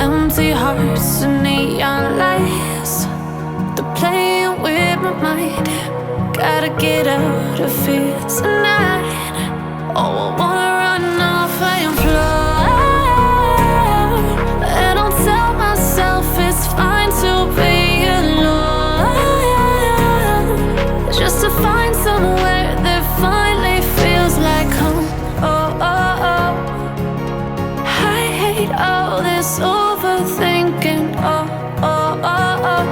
Empty hearts and neon lights, they're playing with my mind. Gotta get out of here tonight. Oh, I wanna run off and fly, and I'll tell myself it's fine to be alone, just to find somewhere that finally feels like home. Oh, oh, oh. I hate all this overthinking. Oh, oh, oh, oh.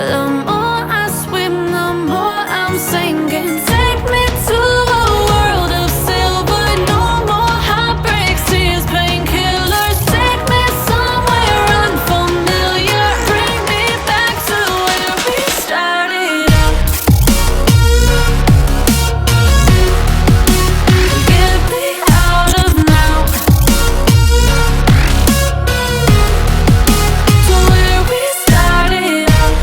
The more I swim, the more I'm sinking. Take me to a world of silver. No more heartbreaks, tears, painkillers. Take me somewhere unfamiliar. Bring me back to where we started out. Get me out of now, to where we started out.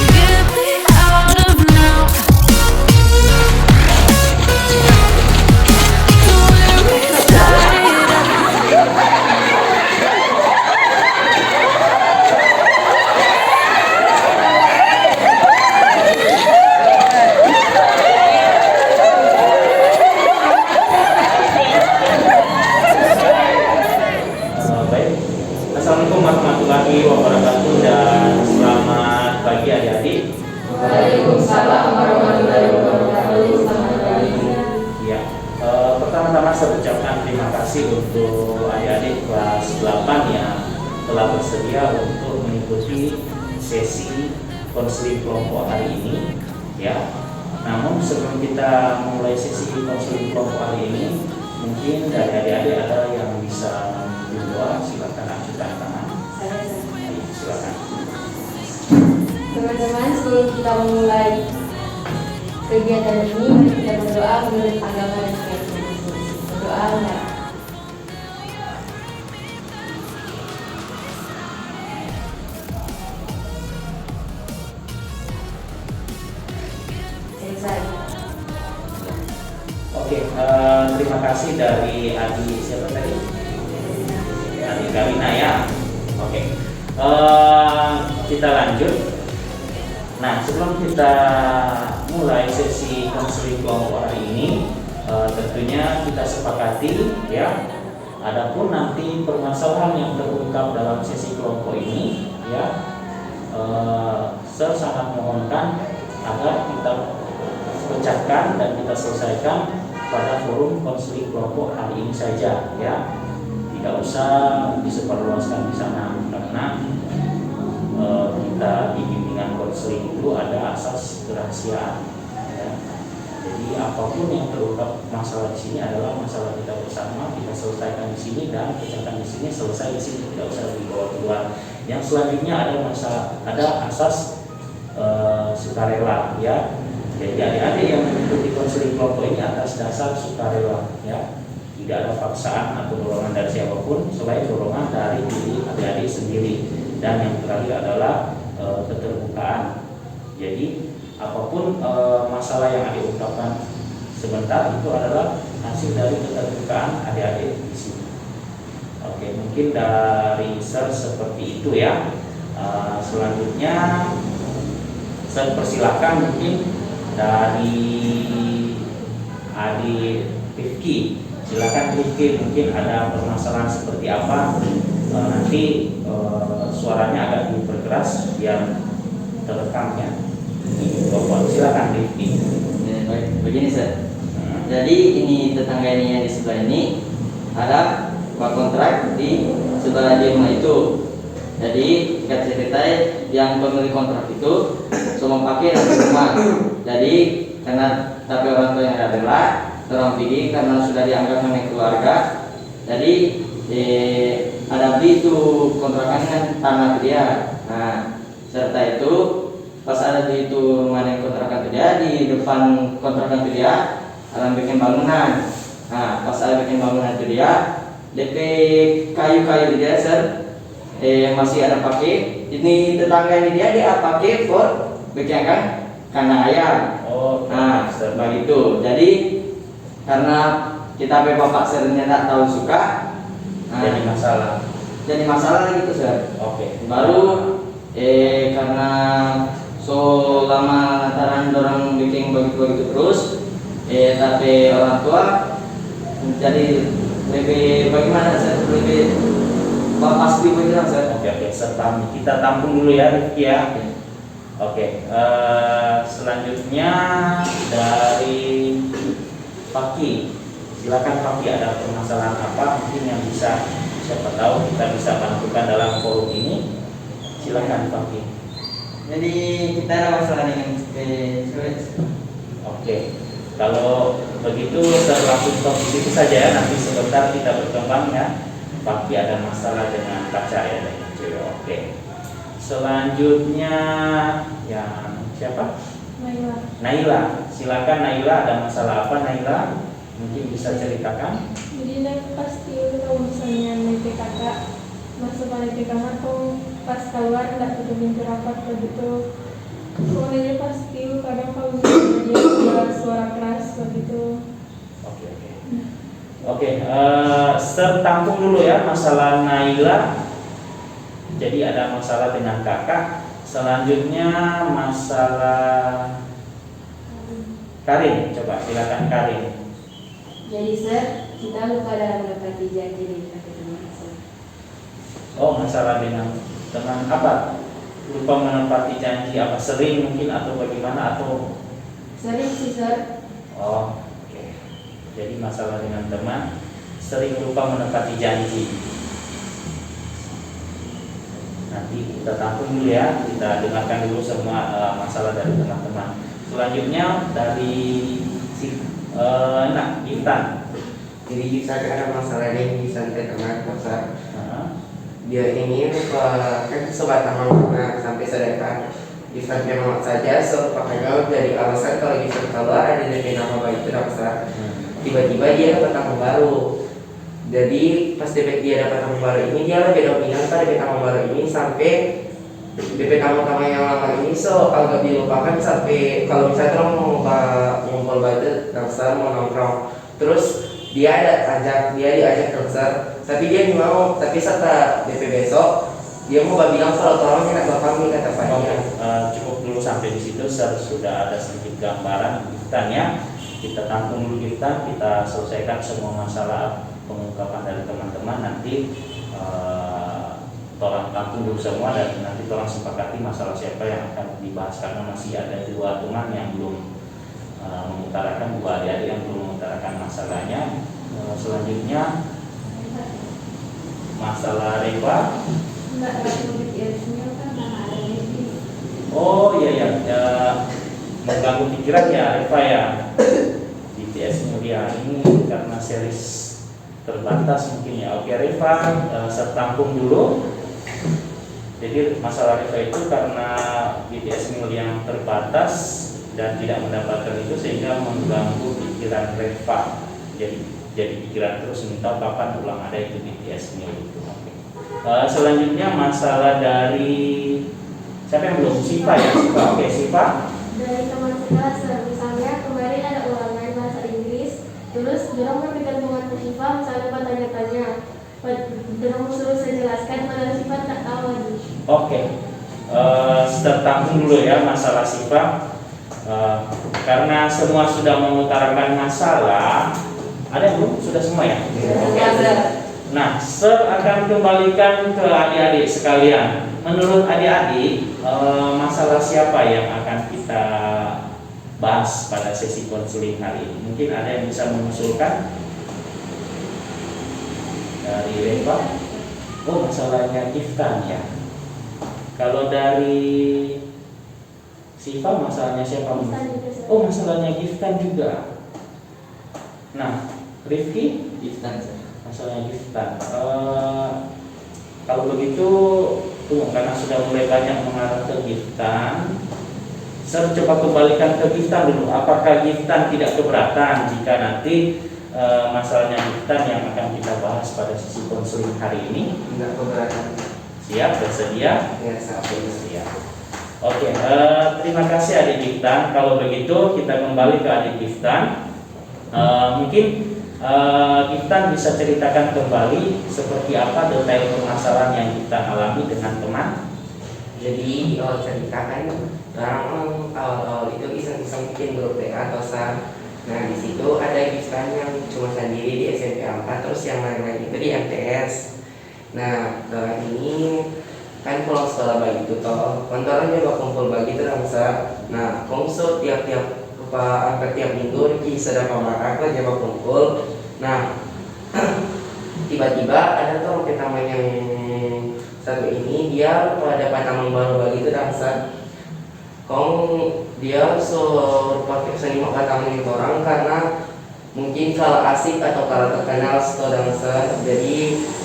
Get me out of now, to where we started out. Baik, Assalamualaikum warahmatullahi wabarakatuh dan selamat pagi adik-adik. Waalaikumsalam warahmatullahi wabarakatuh. Selamat pagi. Ya, pertama-tama saya ucapkan terima kasih untuk adik-adik kelas 8 yang telah bersedia untuk mengikuti sesi konseling kelompok hari ini. Ya, namun sebelum kita mulai sesi konseling kelompok hari ini, mungkin dari adik-adik ada yang bisa berdoa, silakan ajukan tangan. Ayo, silakan. Teman-teman, sebelum kita memulai kegiatan ini, mari kita berdoa menurut agama dan keyakinan masing-masing. Berdoa menara. Selesai. Oke, terima kasih dari Adi siapa tadi? Adi Karina ya. Oke, kita lanjut. Nah, sebelum kita mulai sesi konseling kelompok hari ini, tentunya kita sepakati ya. Adapun nanti permasalahan yang terungkap dalam sesi kelompok ini, ya, saya sangat mohonkan agar kita pecahkan dan kita selesaikan pada forum konseling kelompok hari ini saja, ya. Tidak usah disebarluaskan di sana karena kita di bimbingan konseling itu ada asas kerahasiaan, ya. Jadi apapun yang terungkap masalah di sini adalah masalah kita bersama, kita selesaikan di sini dan pecahkan di sini, selesai di sini, tidak usah dibawa keluar. Yang selanjutnya ada asas sukarela, ya. Jadi adik-adik yang mengikuti konseling kelompok ini atas dasar sukarela, ya. Tidak ada paksaan atau dorongan dari siapapun selain dorongan dari diri adik-adik sendiri. Dan yang terakhir adalah keterbukaan. Jadi apapun masalah yang adik ungkapkan sebentar itu adalah hasil dari keterbukaan adik-adik di sini. Oke, mungkin dari Sir seperti itu ya. Selanjutnya saya persilahkan mungkin dari adik Rifki. Silakan Rifki, mungkin ada permasalahan seperti apa, nanti suaranya agak diperkeras biar terekam ya. Silakan Rifki. Baik, begini Sir. Jadi ini tetangga ini yang di sebelah ini ada kontrak di sebelah dia rumah itu. Jadi kita ceritain yang pemilik kontrak itu semua pakai di rumah. Jadi karena tapi orang tua yang ada rela, orang pergi karena sudah dianggap sebagai keluarga. Jadi ada beli itu kontrakan kan tanah dia. Nah, serta itu pas ada di itu rumah yang kontrakan dia di depan kontrakan dia ada bikin bangunan. Nah, pas ada bikin bangunan itu dia DP kayu-kayu dia Sir, masih ada pakai. Ini tetangga ini dia pakai for bikin kan kandang ayam. Oh, Nah, begitu. Jadi karena kita bapak seringnya tak tahu suka, jadi masalah. Jadi masalah gitu sir. Oke. Baru karena so lama lantaran orang bikin begitu terus, tapi orang tua jadi lebih bagaimana sir? Lebih pasti begitu sir. Oke, serta kita tampung dulu ya Rifki ya. Oke, selanjutnya dari Paki. Silakan Paki, ada permasalahan apa mungkin yang bisa, siapa tahu kita bisa bantukan dalam forum ini. Silakan Paki. Jadi kita ada masalah dengan storage. Oke, kalau begitu langsung stop di situ saja ya. Nanti sebentar kita berkembang ya. Paki ada masalah dengan kaca ya dengan cewek. Oke. Selanjutnya yang siapa? Naila. Silakan Naila, ada masalah apa Naila? Mungkin bisa ceritakan. Jadi naik pasti kalau misalnya naik kakak masuk balik ke kamar tuh pas keluar nggak tutup pintu rapat begitu. Suaranya pasti kadang kalau misalnya dia keluar suara keras begitu. Oke, tertampung dulu ya masalah Naila. Jadi ada masalah dengan kakak. Selanjutnya masalah Karin. Coba silakan Karin. Jadi sir, kita lupa dalam menepati janji dengan teman sir. Oh, masalah dengan teman apa? Lupa menepati janji apa? Sering mungkin atau bagaimana atau? Sering sih sir. Oh, oke. Jadi masalah dengan teman, sering lupa menepati janji. Nanti kita tampung dulu ya, kita dengarkan dulu semua masalah dari teman-teman. Selanjutnya dari Giftan. Jadi saya ada masalah yang bisa ditekan besar. Dia ini kan sebatang mama sampai sedangkan Giftan memang saja sepakatnya dari alasan kalau Giftan keluar ada dari nama baik itu besar. Tiba-tiba dia dapat tamu baru. Jadi pas dia dapat tamu baru ini dia lebih dominan pada tamu baru ini sampai DP tamu-tamu yang lama ini agak dilupakan sampai kalau misalnya orang mau ngumpul batu besar mau nongkrong terus dia diajak besar tapi dia nggak mau, tapi setelah DP besok dia mau bilang kalau tolong enak bapak nih kata Pak. Cukup dulu sampai di situ. Sudah ada sedikit gambaran Giftan ya. Kita tampung dulu Giftan, kita selesaikan semua masalah pengungkapan dari teman-teman. Nanti tolong tampung dulu semua dan nanti tolong sepakati masalah siapa yang akan dibahas karena masih ada dua teman yang belum mengutarakan, dua adik-adik yang belum mengutarakan masalahnya. Selanjutnya masalah Reva. Oh iya ya, mengganggu pikiran ya Reva ya. BTS-nya dia ini karena series terbatas mungkin ya. Oke Reva, sertampung dulu. Jadi masalah Reva itu karena BTS meal yang terbatas dan tidak mendapatkan itu sehingga mengganggu pikiran Reva. Jadi pikiran terus minta kapan ulang ada itu BTS meal itu. Selanjutnya masalah dari siapa yang belum? Siva ya. Siva. Oke Siva. Dari teman sekelas, misalnya kemarin ada ulangan bahasa Inggris, terus dia memberikan bunga ke Siva, misalnya bertanya-tanya. Dengan suruh saya jelaskan, padahal Siva tak tahu lagi. Oke, tertampung dulu ya masalah Siva. Karena semua sudah mengutarakan masalah, ada yang belum? Sudah semua ya? Oke. Nah, Sir akan kembalikan ke adik-adik sekalian. Menurut adik-adik, masalah siapa yang akan kita bahas pada sesi konseling hari ini? Mungkin ada yang bisa mengusulkan? Dari Reva. Oh, masalahnya Giftan ya. Kalau dari Siva masalahnya siapa? Oh, masalahnya Giftan juga. Nah, Rifki Giftan masalahnya Giftan. Kalau begitu, karena sudah mulai banyak mengarah ke Giftan, saya coba kembalikan ke Giftan dulu. Apakah Giftan tidak keberatan jika nanti masalahnya Giftan yang akan kita bahas pada sesi konseling hari ini? Tidak keberatan. Siap, bersedia? Ya, siap. Siap. Oke, terima kasih adik Giftan. Kalau begitu kita kembali ke adik Giftan. Mungkin Giftan bisa ceritakan kembali seperti apa detail permasalahan yang kita alami dengan teman. Jadi ceritakan orang awal-awal itu iseng-iseng bikin grup WA atau SAR. Nah di situ ada Giftan yang cuma sendiri di SMP 4, terus yang lain-lain itu di MTS. Nah orang ini kan pulang sekolah bagi itu toh, kantornya juga kumpul bagi itu rangsa. Nah kongso tiap-tiap hampir tiap minggu di sedang pemarak lah jawab kumpul. Nah tiba-tiba ada tuh teman yang satu ini dia dapat taman baru bagi itu rangsa. Dia pakai seni mau taman orang karena mungkin kalau asik atau kalau terkenal atau dansa, jadi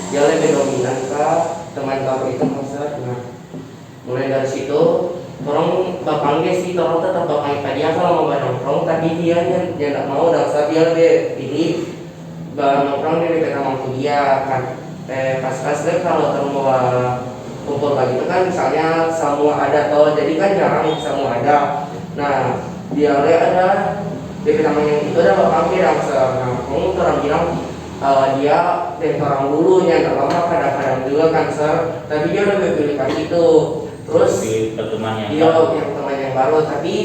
dia lebih dominan ke teman baru itu masa. Nah mulai dari situ orang bapangnya sih orang tetap bapangnya ke dia kalau mau nongkrong, tapi dia tidak mau dansa, dia lebih pilih nongkrong dia lebih taman dia kan. Pas deh kalau terus kumpul lagi itu kan misalnya semua ada toh, jadi kan jarang semua ada. Nah dia ada DP namanya itu ada bapaknya dansa. Nah kamu orang bilang dia dan orang dulunya nggak lama kadang-kadang juga kan sir, tapi dia udah pilihkan itu. Terus teman yang dia baru. yang teman yang baru, tapi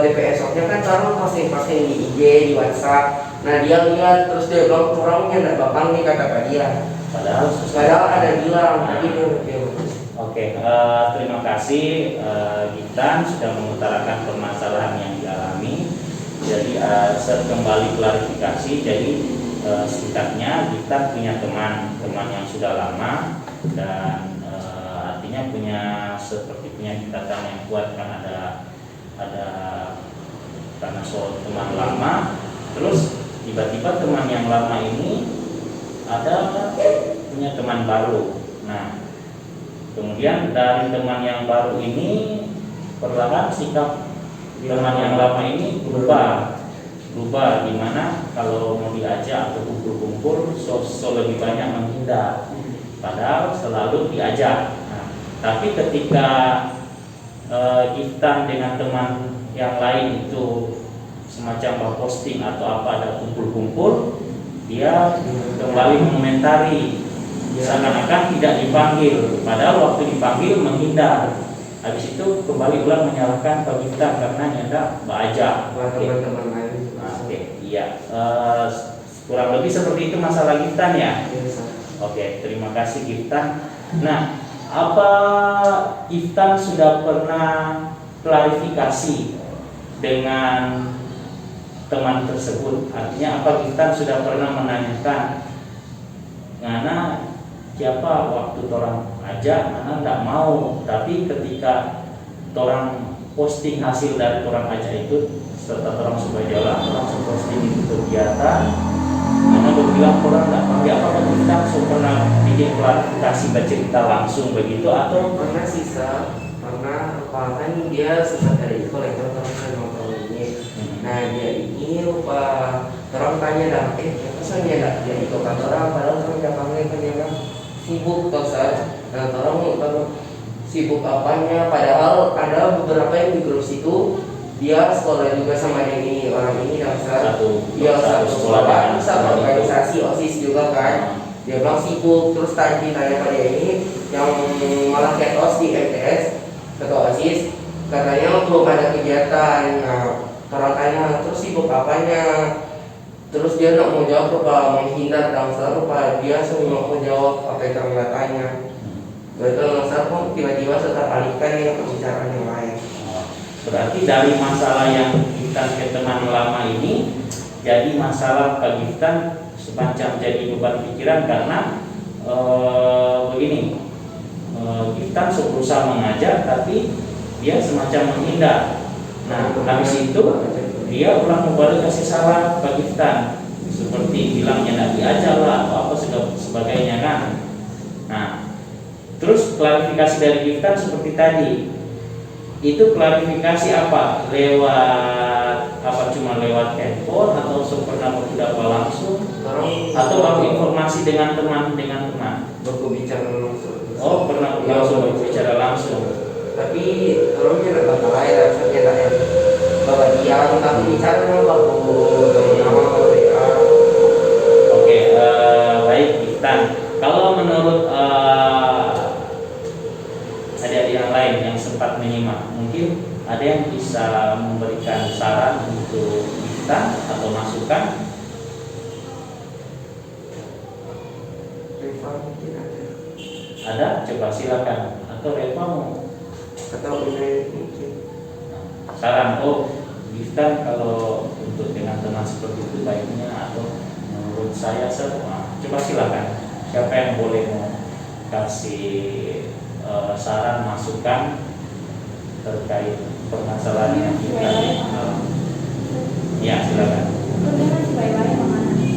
DPS-nya kan sekarang posting-posting di IG, di WhatsApp. Nah dia lihat terus dia bilang orangnya nggak bapaknya kata dia. Padahal ada bilang, tapi dia Oke, terima kasih Giftan sudah mengutarakan permasalahan yang dialami. Jadi kembali klarifikasi. Jadi singkatnya Giftan punya teman yang sudah lama dan artinya punya ikatan yang kuat kan ada karena soal teman lama. Terus tiba-tiba teman yang lama ini punya teman baru. Nah kemudian dari teman yang baru ini perlahan sikap teman yang lama ini berubah di mana kalau mau diajak atau kumpul-kumpul lebih banyak menghindar, padahal selalu diajak. Nah, tapi ketika Giftan dengan teman yang lain itu semacam posting atau apa ada kumpul-kumpul, dia kembali mengomentari seakan-akan tidak dipanggil, padahal waktu dipanggil menghindar. Habis itu kembali ulang menyalahkan Pak Giftan karena nyata bajak. teman-teman lain. Oke, iya. Kurang lebih seperti itu masalah Giftan ya. Oke, terima kasih Giftan. Nah, apa Giftan sudah pernah klarifikasi dengan teman tersebut? Artinya apa Giftan sudah pernah menanyakan karena siapa waktu orang ajak mana tidak mau, tapi ketika orang posting hasil dari orang ajak itu serta orang supaya jalan langsung posting itu kegiatan mana berbilang orang tidak pakai apa kita pernah bikin klarifikasi bercerita langsung begitu atau pernah sisa karena kan dia sempat dari kolektor orang ini. Nah dia ini lupa orang tanya dah pesannya dah dia ikut kantor padahal orang japannya kan sibuk tau saat. Nah orang sibuk apanya, padahal ada beberapa yang di grup situ dia sekolah juga sama yang ini orang ini dan satu sekolah satu organisasi OSIS juga kan. Dia bilang sibuk, terus tadi tanya pada dia ini yang malah ketos di MTS ketua OSIS katanya belum ada kegiatan. Nah orang tanya terus sibuk apanya, terus dia nak mau jawab apa menghindar dan lupa dia semua mau jawab apa yang kami tanya. Betul masalah kok tiba-tiba setelah alihkan yang pembicaraan yang lain. Berarti dari masalah yang Giftan ke teman lama ini jadi masalah Pak Giftan semacam jadi beban pikiran karena begini, Giftan berusaha mengajak tapi dia semacam menghindar. Nah habis itu dia ulang kembali kasih salah Pak Giftan seperti bilangnya tidak diajak lah atau apa sebagainya kan. Nah terus klarifikasi dari Giftan seperti tadi itu klarifikasi apa lewat apa cuma lewat handphone atau pernah berdapat langsung atau baru informasi dengan teman berbicara langsung. Oh pernah langsung berbicara langsung. tapi orang tidak bakal lain rasa kita yang bawa diam tapi bicara baku nama WA. Oke, baik Iftan. Kalau menurut adik-adik yang lain yang sempat menyimak, mungkin ada yang bisa memberikan saran untuk Iftan atau masukan? Reva mungkin ada Ada? Coba silakan. Atau Reva mau atau ini mungkin saran? Oh, Iftan kalau untuk dengan teman seperti itu baiknya, atau menurut saya coba silakan. Siapa yang boleh mau kasih saran, masukan terkait permasalahan yang kita ya silakan.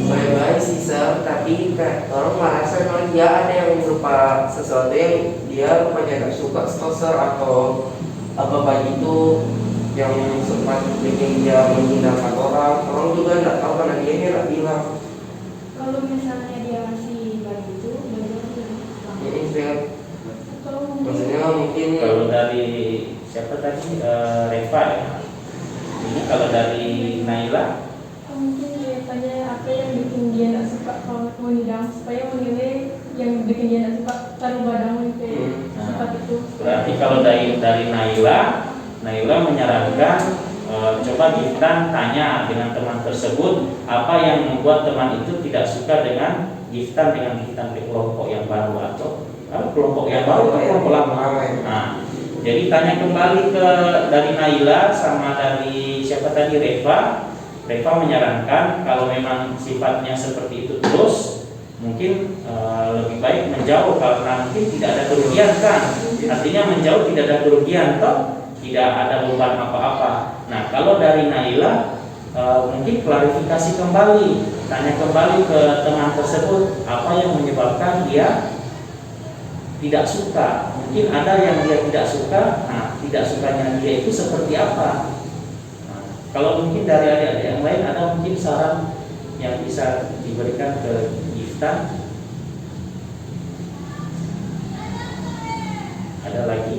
baik-baik sih Sir, tapi kayak orang merasa kalau dia ada yang berupa sesuatu yang dia rupanya gak suka Sir, atau apa begitu yang sempat bikin dia menghinakan orang juga nggak tahu karena dia nggak bilang. Kalau misalnya dia masih begitu, Ini saya atau maksudnya mungkin Kalau dari siapa tadi, Reva ya. Ini kalau dari Naila, mungkin dia tanya apa yang bikin dia tidak suka kalau mau hidang, supaya menilai yang bikin dia tidak suka taruh badan kayak sifat itu. berarti kalau dari Naila menyarankan coba Giftan tanya dengan teman tersebut apa yang membuat teman itu tidak suka dengan Giftan di kelompok yang baru, atau kelompok yang baru atau kelompok lama. Nah, jadi tanya kembali dari Naila sama dari siapa tadi, Reva. Reva menyarankan kalau memang sifatnya seperti itu terus, mungkin lebih baik menjauh karena mungkin tidak ada kerugian kan. Artinya menjauh tidak ada kerugian toh, tidak ada beban apa-apa. Nah, kalau dari Naila mungkin klarifikasi kembali, tanya kembali ke teman tersebut apa yang menyebabkan dia tidak suka. Mungkin ada yang dia tidak suka. Nah, tidak sukanya dia itu seperti apa? Nah, kalau mungkin dari adik-adik yang lain ada mungkin saran yang bisa diberikan ke Giftan. Ada lagi?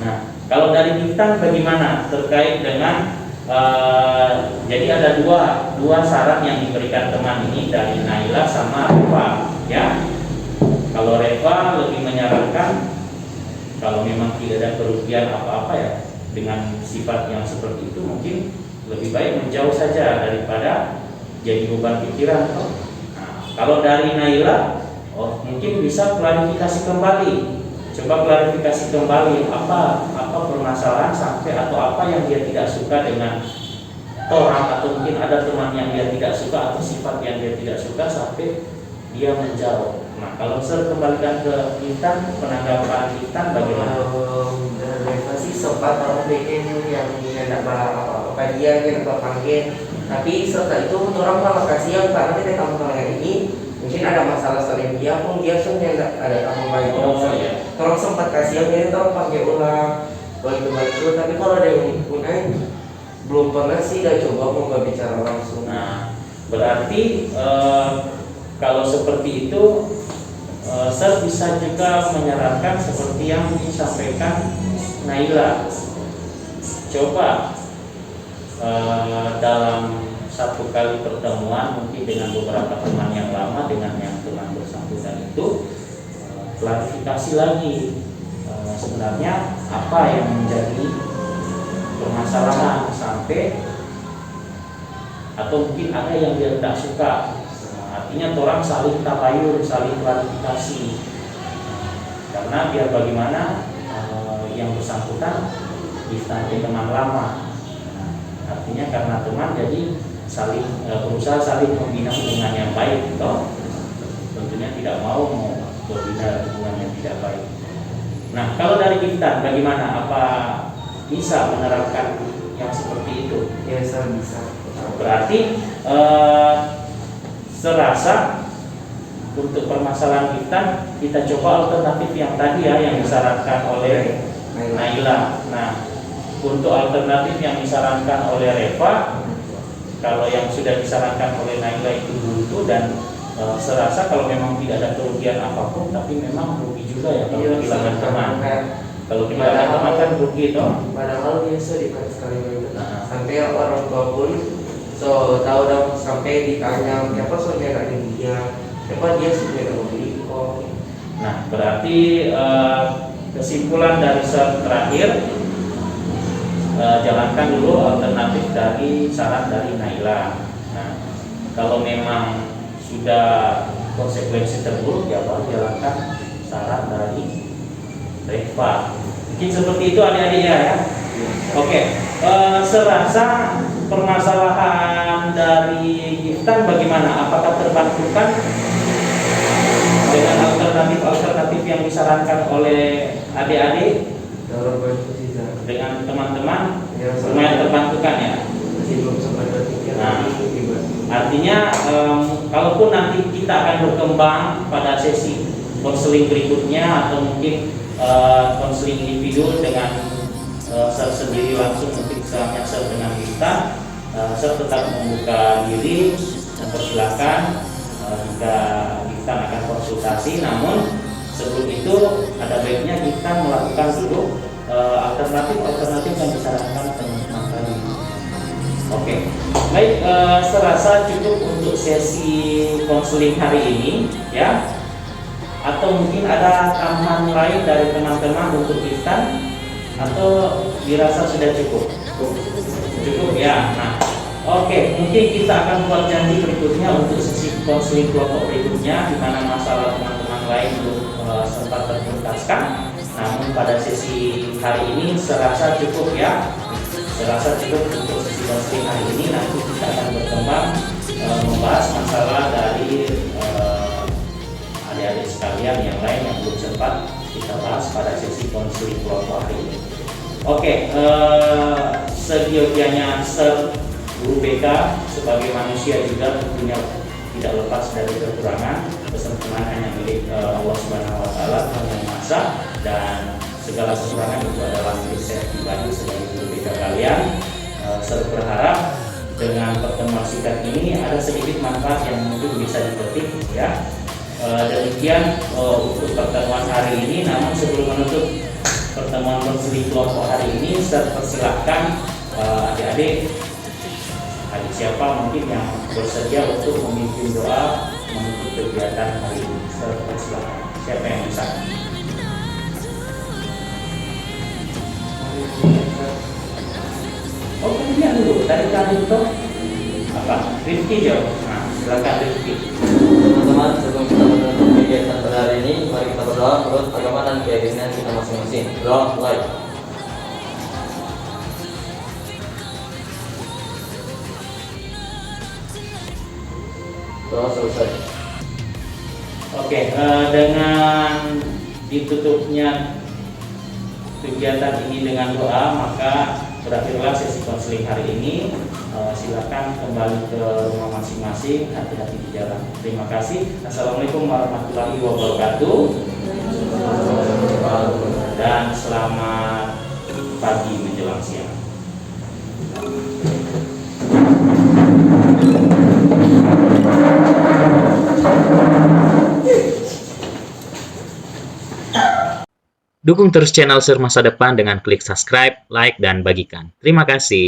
Nah, kalau dari Giftan bagaimana terkait dengan jadi ada dua saran yang diberikan teman ini dari Naila sama Reva, ya. Kalau Reva lebih menyarankan kalau memang tidak ada kerugian apa-apa ya dengan sifat yang seperti itu, mungkin lebih baik menjauh saja daripada jadi beban pikiran. Nah, kalau dari Naila, mungkin bisa klarifikasi kembali. Coba klarifikasi kembali apa permasalahan sampai atau apa yang dia tidak suka dengan orang, atau mungkin ada teman yang dia tidak suka atau sifat yang dia tidak suka sampai dia menjauh. Nah, kalau saya kembalikan ke Intan, penanggapan Intan bagaimana? Reva sih sempat orang bikin yang tidak apa-apa dia yang panggil, tapi setelah itu orang malah kasihan karena kita kamu yang ini mungkin ada masalah saling dia pun dia tidak ada kamu baik. Iya. Orang sempat kasihan dia orang panggil ulang begitu, tapi kalau ada yang punya belum pernah sih udah coba mau nggak bicara langsung. Nah, berarti kalau seperti itu, saya bisa juga menyarankan seperti yang disampaikan Naila. Coba dalam satu kali pertemuan mungkin dengan beberapa teman yang lama, dengan yang teman bersangkutan itu, klarifikasi lagi sebenarnya apa yang menjadi permasalahan sampai, atau mungkin ada yang dia tidak suka. Artinya orang saling tabayun, saling klarifikasi, karena biar bagaimana yang bersangkutan distanti teman lama. Artinya karena teman jadi saling berusaha saling membina hubungan yang baik, toh tentunya tidak mau membina hubungan yang tidak baik. Nah, kalau dari Giftan bagaimana? Apa bisa menerapkan yang seperti itu? Ya, saya bisa. Berarti serasa untuk permasalahan kita coba alternatif yang tadi ya yang disarankan oleh Naila. Nah, untuk alternatif yang disarankan oleh Reva, kalau yang sudah disarankan oleh Naila itu buntu dan serasa kalau memang tidak ada kerugian apapun, tapi memang rugi juga ya kalau kehilangan teman. Kalau tidak ada teman kan rugi toh. Padahal biasa dekat sekali itu. Nah. Sampai orang tua pun tahu dong, sampai ditanya siapa saudara dia, siapa dia saudara beli kok. Nah, berarti kesimpulan dari set terakhir, jalankan dulu alternatif dari saran dari Naila. Nah, kalau memang sudah konsekuensi terburuk, ya baru jalankan saran dari Reva. Mungkin seperti itu adik-adiknya ya. Oke, serasa permasalahan dari Giftan bagaimana? Apakah terbantukan dengan alternatif yang disarankan oleh adik-adik dengan teman-teman? Lumayan terbantukan ya. Nah, artinya kalaupun nanti kita akan berkembang pada sesi konseling berikutnya atau mungkin konseling individu dengan sendiri langsung mungkin misalnya dengan kita, saya tetap membuka diri, mempersilahkan jika kita akan konsultasi. Namun sebelum itu ada baiknya kita melakukan dulu alternatif yang disarankan teman-teman tadi. Oke, baik, serasa cukup untuk sesi konseling hari ini ya. Atau mungkin ada tambahan lain dari teman-teman untuk kita, atau dirasa sudah cukup? Cukup ya. Nah, oke, mungkin kita akan buat janji berikutnya untuk sesi konseling kelompok berikutnya, di mana masalah teman-teman lain belum sempat tertuntaskan. Namun pada sesi hari ini serasa cukup ya. Serasa cukup untuk sesi konseling hari ini. Nanti kita akan berkembang membahas masalah dari adik-adik sekalian yang lain yang belum sempat kita bahas pada sesi konseling kelompok hari ini. Oke, seyogianya guru BK sebagai manusia juga tentunya tidak lepas dari kekurangan. Kesempurnaan hanya milik Allah Subhanahu Wa Taala, Tuhan Yang Maha Esa, dan segala kekurangan itu adalah milik saya pribadi sebagai guru BK kalian. Saya berharap dengan pertemuan singkat ini ada sedikit manfaat yang mungkin bisa dipetik ya. Demikian untuk pertemuan hari ini. Namun sebelum menutup pertemuan konseling kelompok hari ini, saya persilahkan adik-adik siapa mungkin yang bersedia untuk memimpin doa menutup kegiatan hari ini. Saya persilahkan. Siapa yang bisa? Oh, kemudian dulu tadi itu apa? Rifki jawab. Nah, silakan Rifki. Teman-teman, sebelum kita menutup kegiatan pada hari ini, mari kita berdoa menurut agama dan keyakinan kita masing-masing. Doa mulai. Doa selesai. Oke, dengan ditutupnya kegiatan ini dengan doa, maka berakhirlah sesi konseling hari ini. Silakan kembali ke rumah masing-masing, hati-hati di jalan. Terima kasih. Assalamualaikum warahmatullahi wabarakatuh. Dan selamat pagi menjelang siang. Dukung terus channel Sur Masa Depan dengan klik subscribe, like, dan bagikan. Terima kasih.